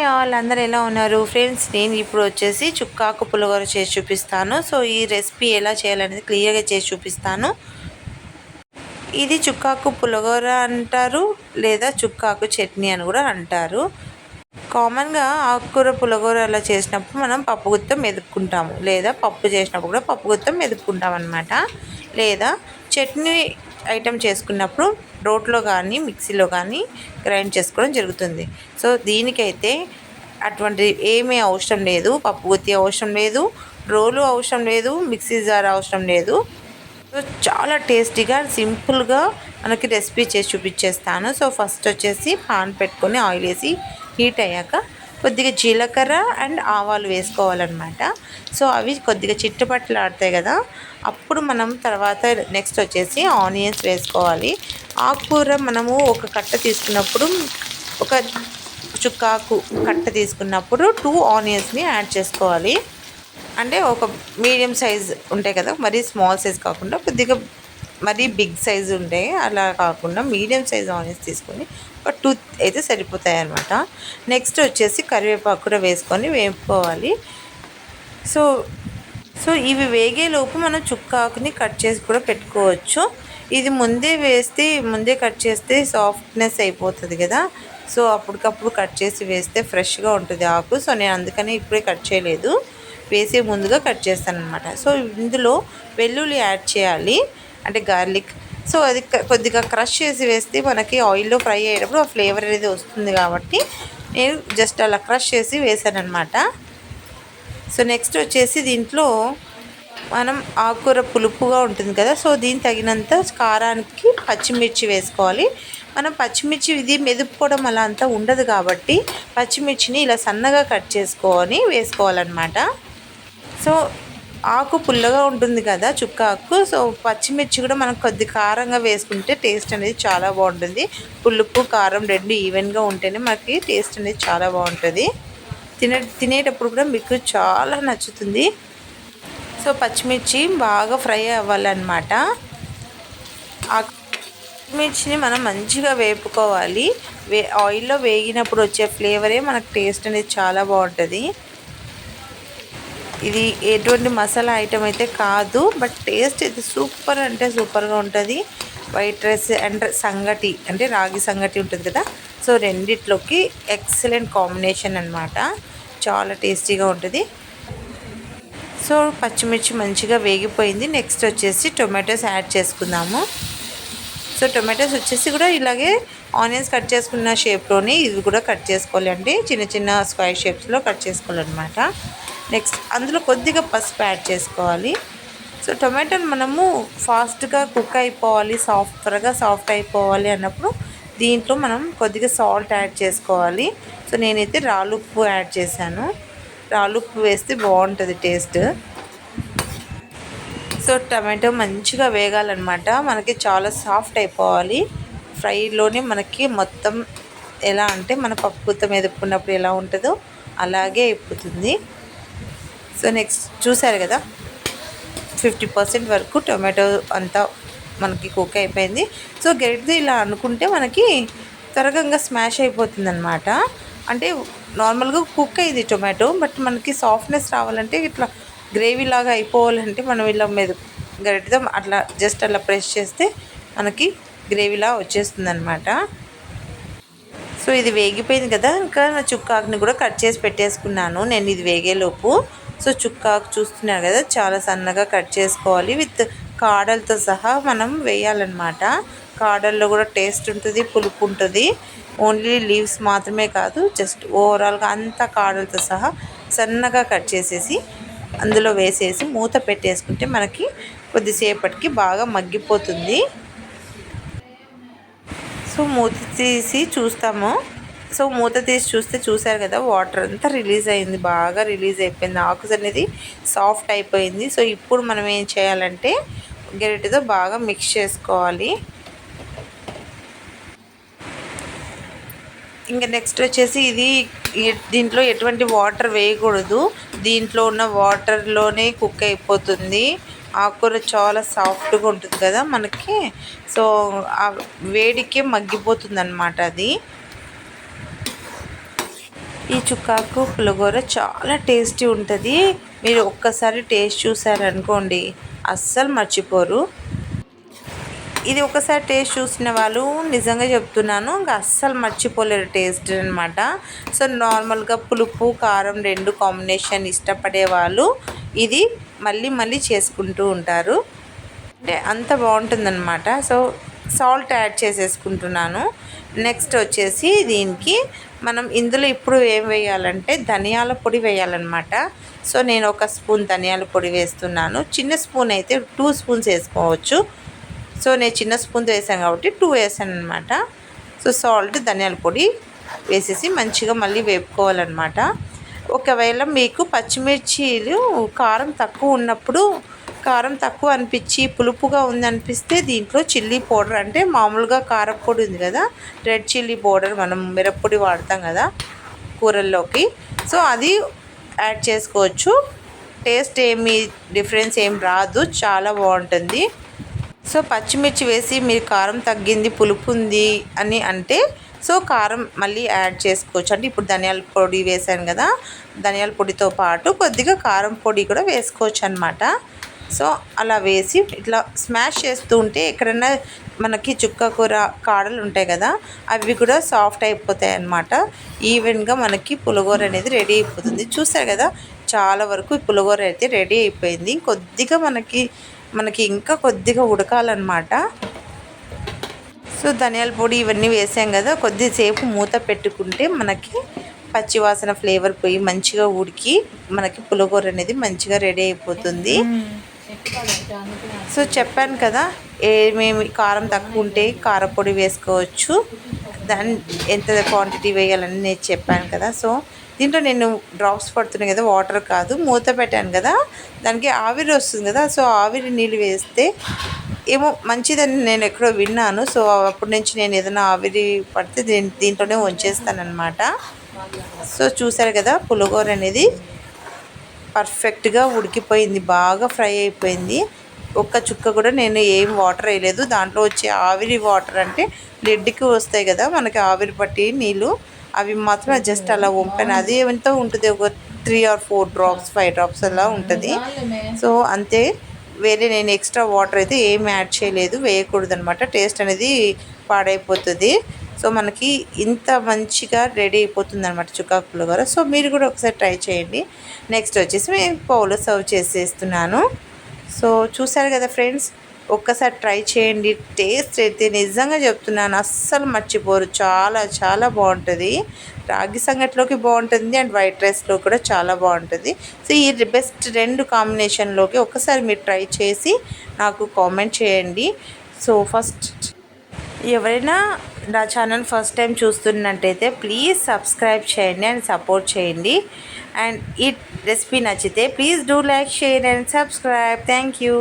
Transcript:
Hi all, అందరు ఎలా ఉన్నారు ఫ్రెండ్స్? నేను ఇప్పుడు వచ్చేసి చుక్కాకు పులిహోర చేసి చూపిస్తాను. సో ఈ రెసిపీ ఎలా చేయాలనేది క్లియర్గా చేసి చూపిస్తాను. ఇది చుక్కాకు పులిహోర అంటారు, లేదా చుక్కాకు చట్నీ అని కూడా అంటారు. కామన్గా ఆకుకూర పులిహోర అలా చేసినప్పుడు మనం పప్పు గుత్తం మెదుపుకుంటాము, లేదా పప్పు చేసినప్పుడు కూడా పప్పు గుత్తం మెదుపుకుంటాం అనమాట. లేదా చట్నీ ఐటెం చేసుకున్నప్పుడు రోట్లో కానీ మిక్సీలో కానీ గ్రైండ్ చేసుకోవడం జరుగుతుంది. సో దీనికైతే అటువంటి ఏమీ అవసరం లేదు. పప్పు గుత్తి అవసరం లేదు, రోలు అవసరం లేదు, మిక్సీ జార్ అవసరం లేదు. సో చాలా టేస్టీగా సింపుల్గా మనకి రెసిపీ చేసి చూపించేస్తాను. సో ఫస్ట్ వచ్చేసి పాన్ పెట్టుకొని ఆయిల్ వేసి హీట్ అయ్యాక కొద్దిగా జీలకర్ర అండ్ ఆవాలు వేసుకోవాలన్నమాట. సో అవి కొద్దిగా చిట్టుపట్లు ఆడతాయి కదా, అప్పుడు మనం తర్వాత నెక్స్ట్ వచ్చేసి ఆనియన్స్ వేసుకోవాలి. ఆకుకూర మనము ఒక కట్ట తీసుకున్నప్పుడు, ఒక చుక్కాకు కట్ట తీసుకున్నప్పుడు 2 ఆనియన్స్ని యాడ్ చేసుకోవాలి. అంటే ఒక మీడియం సైజ్ ఉంటాయి కదా, మరీ స్మాల్ సైజ్ కాకుండా కొద్దిగా మరీ బిగ్ సైజు ఉంటాయి, అలా కాకుండా మీడియం సైజ్ ఆనియన్స్ తీసుకొని ఒక 2 అయితే సరిపోతాయి అన్నమాట. నెక్స్ట్ వచ్చేసి కరివేపాకు కూడా వేసుకొని వేపుకోవాలి. సో ఇవి వేగేలోపు మనం చుక్కాకుని కట్ చేసి కూడా పెట్టుకోవచ్చు. ఇది ముందే కట్ చేస్తే సాఫ్ట్నెస్ అయిపోతుంది కదా, సో అప్పటికప్పుడు కట్ చేసి వేస్తే ఫ్రెష్గా ఉంటుంది ఆకు. సో నేను అందుకని ఇప్పుడే కట్ చేయలేదు, వేసే ముందుగా కట్ చేస్తాను అనమాట. సో ఇందులో వెల్లుల్లి యాడ్ చేయాలి, అంటే గార్లిక్. సో అది కొద్దిగా క్రష్ చేసి వేస్తే మనకి ఆయిల్లో ఫ్రై అయ్యేటప్పుడు ఆ ఫ్లేవర్ అనేది వస్తుంది, కాబట్టి నేను జస్ట్ అలా క్రష్ చేసి వేసాను అనమాట. సో నెక్స్ట్ వచ్చేసి దీంట్లో మనం ఆకుకూర పులుపుగా ఉంటుంది కదా, సో దీనికి తగినంత కారానికి పచ్చిమిర్చి వేసుకోవాలి. మనం పచ్చిమిర్చి ఇది మెదుపుకోవడం అలా అంతా ఉండదు కాబట్టి పచ్చిమిర్చిని ఇలా సన్నగా కట్ చేసుకొని వేసుకోవాలన్నమాట. సో ఆకు పుల్లగా ఉంటుంది కదా చుక్క ఆకు, సో పచ్చిమిర్చి కూడా మనం కొద్ది కారంగా వేసుకుంటే టేస్ట్ అనేది చాలా బాగుంటుంది. పులుపు కారం రెండు ఈవెన్గా ఉంటేనే మనకి టేస్ట్ అనేది చాలా బాగుంటుంది. తినేటప్పుడు కూడా మీకు చాలా నచ్చుతుంది. సో పచ్చిమిర్చి బాగా ఫ్రై అవ్వాలన్నమాట. ఆ పచ్చిమిర్చిని మనం మంచిగా వేపుకోవాలి. ఆయిల్లో వేగినప్పుడు వచ్చే ఫ్లేవరే మనకు టేస్ట్ అనేది చాలా బాగుంటుంది. ఇది ఎటువంటి మసాలా ఐటమ్ అయితే కాదు, బట్ టేస్ట్ అయితే సూపర్ అంటే సూపర్గా ఉంటుంది. వైట్ రైస్ అండ్ సంగటి అంటే రాగి సంగటి ఉంటుంది కదా, సో రెండిట్లోకి ఎక్సలెంట్ కాంబినేషన్ అన్నమాట. చాలా టేస్టీగా ఉంటుంది. సో పచ్చిమిర్చి మంచిగా వేగిపోయింది. నెక్స్ట్ వచ్చేసి టొమాటోస్ యాడ్ చేసుకుందాము. సో టొమాటోస్ వచ్చేసి కూడా ఇలాగే ఆనియన్స్ కట్ చేసుకున్న షేప్లోనే ఇవి కూడా కట్ చేసుకోవాలి, అంటే చిన్న చిన్న స్క్వేర్ షేప్స్లో కట్ చేసుకోవాలన్నమాట. నెక్స్ట్ అందులో కొద్దిగా పసుపు యాడ్ చేసుకోవాలి. సో టొమాటోలు మనము ఫాస్ట్గా కుక్ అయిపోవాలి, త్వరగా సాఫ్ట్ అయిపోవాలి అన్నప్పుడు దీంట్లో మనం కొద్దిగా సాల్ట్ యాడ్ చేసుకోవాలి. సో నేనైతే రాళ్ళుప్పు యాడ్ చేశాను. రాళ్ళుప్పు వేస్తే బాగుంటుంది టేస్ట్. సో టమాటో మంచిగా వేగాలన్నమాట, మనకి చాలా సాఫ్ట్ అయిపోవాలి. ఫ్రైలోనే మనకి మొత్తం ఎలా అంటే మన పప్పు గుత్తం ఎదుపుకున్నప్పుడు ఎలా ఉంటుందో అలాగే అయిపోతుంది. సో నెక్స్ట్ చూసారు కదా, 50% వరకు టొమాటో అంతా మనకి కుక్ అయిపోయింది. సో గరిటెతో ఇలా అనుకుంటే మనకి త్వరగా స్మాష్ అయిపోతుంది అనమాట. అంటే నార్మల్గా కుక్ అయ్యింది టొమాటో, బట్ మనకి సాఫ్ట్నెస్ రావాలంటే ఇట్లా గ్రేవీ లాగా అయిపోవాలంటే మనం ఇలా గరిటెతో అట్లా జస్ట్ అలా ప్రెస్ చేస్తే మనకి గ్రేవీలా వచ్చేస్తుంది అనమాట. సో ఇది వేగిపోయింది కదా, ఇంకా నా చుక్కాకుని కూడా కట్ చేసి పెట్టేసుకున్నాను నేను ఇది వేగేలోపు. సో చుక్కాకు చూస్తున్నారు కదా, చాలా సన్నగా కట్ చేసుకోవాలి. విత్ కాడలతో సహా మనం వేయాలన్నమాట. కాడల్లో కూడా టేస్ట్ ఉంటుంది, పులుపు ఉంటుంది. ఓన్లీ లీవ్స్ మాత్రమే కాదు, జస్ట్ ఓవరాల్గా అంతా కాడలతో సహా సన్నగా కట్ చేసేసి అందులో వేసేసి మూత పెట్టేసుకుంటే మనకి కొద్దిసేపటికి బాగా మగ్గిపోతుంది. సో మూత తీసి చూస్తాము. సో మూత తీసి చూసారు కదా, వాటర్ అంతా రిలీజ్ అయింది, బాగా రిలీజ్ అయిపోయింది. ఆకు అనేది సాఫ్ట్ అయిపోయింది. సో ఇప్పుడు మనం ఏం చేయాలంటే గరిటెతో బాగా మిక్స్ చేసుకోవాలి. ఇంకా నెక్స్ట్ వచ్చేసి దీంట్లో ఎటువంటి వాటర్ వేయకూడదు, దీంట్లో ఉన్న వాటర్లోనే కుక్ అయిపోతుంది. ఆకుకూర చాలా సాఫ్ట్గా ఉంటుంది కదా మనకి, సో ఆ వేడికే మగ్గిపోతుంది అన్నమాట అది. ఈ చుక్కాకు పులిహోర చాలా టేస్టీ ఉంటుంది. మీరు ఒక్కసారి టేస్ట్ చూసారనుకోండి అస్సలు మర్చిపోరు. ఇది ఒకసారి టేస్ట్ చూసిన వాళ్ళు నిజంగా చెప్తున్నాను ఇంకా అస్సలు మర్చిపోలేరు టేస్ట్ అనమాట. సో నార్మల్గా పులుపు కారం రెండు కాంబినేషన్ ఇష్టపడే వాళ్ళు ఇది మళ్ళీ మళ్ళీ చేసుకుంటూ ఉంటారు. అంటే అంత బాగుంటుందన్నమాట. సో సాల్ట్ యాడ్ చేసేసుకుంటున్నాను. నెక్స్ట్ వచ్చేసి దీనికి మనం ఇందులో ఇప్పుడు ఏం వేయాలంటే ధనియాల పొడి వేయాలన్నమాట. సో నేను 1 స్పూన్ ధనియాల పొడి వేస్తున్నాను. చిన్న స్పూన్ అయితే 2 స్పూన్స్ వేసుకోవచ్చు. సో నేను చిన్న స్పూన్తో వేసాను కాబట్టి 2 వేసాను అనమాట. సో సాల్ట్ ధనియాల పొడి వేసేసి మంచిగా మళ్ళీ వేపుకోవాలన్నమాట. ఒకవేళ మీకు పచ్చిమిర్చీలు కారం తక్కువ ఉన్నప్పుడు కారం తక్కువ అనిపించి పులుపుగా ఉందనిపిస్తే దీంట్లో చిల్లీ పౌడర్ అంటే మామూలుగా కారపొడి ఉంది కదా, రెడ్ చిల్లీ పౌడర్ మనం మిరప్పొడి వాడతాం కదా కూరల్లోకి, సో అది యాడ్ చేసుకోవచ్చు. టేస్ట్ ఏమి డిఫరెన్స్ ఏం రాదు, చాలా బాగుంటుంది. సో పచ్చిమిర్చి వేసి మీరు కారం తగ్గింది పులుపు ఉంది అని అంటే సో కారం మళ్ళీ యాడ్ చేసుకోవచ్చు. అంటే ఇప్పుడు ధనియాల పొడి వేసాను కదా, ధనియాల పొడితో పాటు కొద్దిగా కారం పొడి కూడా వేసుకోవచ్చు అనమాట. సో అలా వేసి ఇట్లా స్మాష్ చేస్తూ ఉంటే ఎక్కడైనా మనకి చుక్క కూర కాడలు ఉంటాయి కదా అవి కూడా సాఫ్ట్ అయిపోతాయి అన్నమాట. ఈవెన్గా మనకి పులిహోర అనేది రెడీ అయిపోతుంది. చూసారు కదా చాలా వరకు ఈ పులిహోర అయితే రెడీ అయిపోయింది. కొద్దిగా మనకి ఇంకా కొద్దిగా ఉడకాలన్నమాట. సో ధనియాల పొడి ఇవన్నీ వేసాం కదా, కొద్దిసేపు మూత పెట్టుకుంటే మనకి పచ్చివాసన ఫ్లేవర్ పోయి మంచిగా ఉడికి మనకి పులిహోర అనేది మంచిగా రెడీ అయిపోతుంది. సో చెప్పాను కదా ఏమేమి కారం తక్కువ ఉంటే కారపొడి వేసుకోవచ్చు, దాన్ని ఎంత క్వాంటిటీ వేయాలని నేను చెప్పాను కదా. సో దీంట్లో నేను డ్రాప్స్ పడుతున్నాయి కదా, వాటర్ కాదు, మూత పెట్టాను కదా దానికి ఆవిరి వస్తుంది కదా. సో ఆవిరి నీళ్ళు వేస్తే ఏమో మంచిదని నేను ఎక్కడో విన్నాను. సో అప్పటి నుంచి నేను ఏదైనా ఆవిరి పడితే దీంట్లోనే ఉంచేస్తానన్నమాట. సో చూసారు కదా పులిహోర అనేది పర్ఫెక్ట్గా ఉడికిపోయింది, బాగా ఫ్రై అయిపోయింది. ఒక్క చుక్క కూడా నేను ఏం వాటర్ వేయలేదు. దాంట్లో వచ్చే ఆవిరి వాటర్ అంటే లెడ్కి వస్తాయి కదా మనకి ఆవిరి పట్టి నీళ్ళు, అవి మాత్రం జస్ట్ అలా వంపాను. అది ఎంతో ఉంటుంది, ఒక 3 or 4 డ్రాప్స్ 5 డ్రాప్స్ అలా ఉంటుంది. సో అంతే, వేరే నేను ఎక్స్ట్రా వాటర్ అయితే ఏం యాడ్ చేయలేదు, వేయకూడదు అనమాట, టేస్ట్ అనేది పాడైపోతుంది. సో మనకి ఇంత మంచిగా రెడీ అయిపోతుంది అనమాట చుక్కాకు పులిహోర. సో మీరు కూడా ఒకసారి ట్రై చేయండి. నెక్స్ట్ వచ్చేసి నేను బౌల్లో సర్వ్ చేసేస్తున్నాను. సో చూసారు కదా ఫ్రెండ్స్, ఒక్కసారి ట్రై చేయండి. టేస్ట్ అయితే నిజంగా చెప్తున్నాను అస్సలు మర్చిపోరు, చాలా చాలా బాగుంటుంది. రాగి సంగట్లోకి బాగుంటుంది అండ్ వైట్ రైస్లో కూడా చాలా బాగుంటుంది. సో ఈ బెస్ట్ 2 కాంబినేషన్లోకి ఒకసారి మీరు ట్రై చేసి నాకు కామెంట్ చేయండి. సో ఫస్ట్ ఎవరైనా నా ఛానల్ ఫస్ట్ టైం చూస్తున్నట్టయితే ప్లీజ్ సబ్స్క్రైబ్ చేయండి అండ్ సపోర్ట్ చేయండి. అండ్ ఈ రెసిపీ నచ్చితే please do like, share and subscribe. Thank you.